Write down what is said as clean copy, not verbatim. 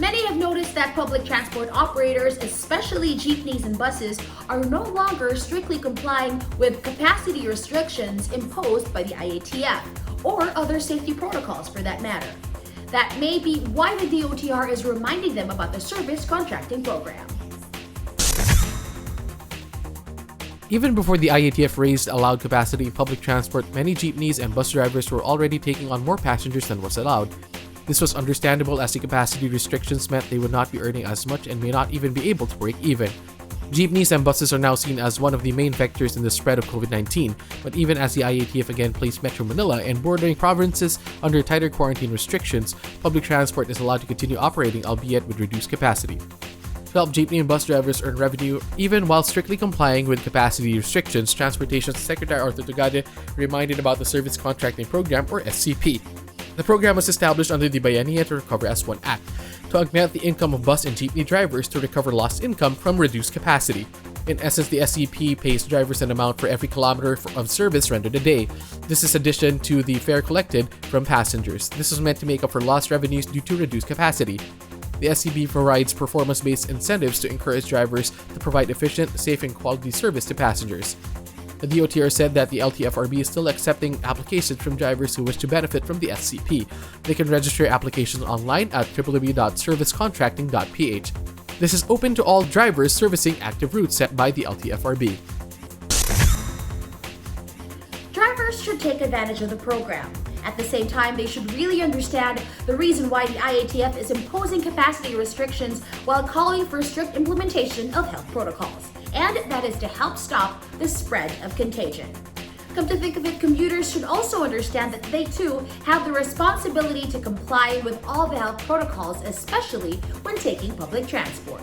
Many have noticed that public transport operators, especially jeepneys and buses, are no longer strictly complying with capacity restrictions imposed by the IATF or other safety protocols for that matter. That may be why the DOTR is reminding them about the service contracting program. Even before the IATF raised allowed capacity in public transport, many jeepneys and bus drivers were already taking on more passengers than was allowed. This was understandable as the capacity restrictions meant they would not be earning as much and may not even be able to break even. Jeepneys and buses are now seen as one of the main vectors in the spread of COVID-19, but even as the IATF again placed Metro Manila and bordering provinces under tighter quarantine restrictions, public transport is allowed to continue operating, albeit with reduced capacity. To help jeepney and bus drivers earn revenue, even while strictly complying with capacity restrictions, Transportation Secretary Arthur Tugade reminded about the Service Contracting Program or SCP. The program was established under the Bayanihan to Recover as One Act to augment the income of bus and jeepney drivers to recover lost income from reduced capacity. In essence, the SCP pays drivers an amount for every kilometer of service rendered a day. This is addition to the fare collected from passengers. This is meant to make up for lost revenues due to reduced capacity. The SCP provides performance-based incentives to encourage drivers to provide efficient, safe, and quality service to passengers. The DOTR said that the LTFRB is still accepting applications from drivers who wish to benefit from the SCP. They can register applications online at www.servicecontracting.ph. This is open to all drivers servicing active routes set by the LTFRB. Drivers should take advantage of the program. At the same time, they should really understand the reason why the IATF is imposing capacity restrictions while calling for strict implementation of health protocols. And that is to help stop the spread of contagion. Come to think of it, commuters should also understand that they too have the responsibility to comply with all the health protocols, especially when taking public transport.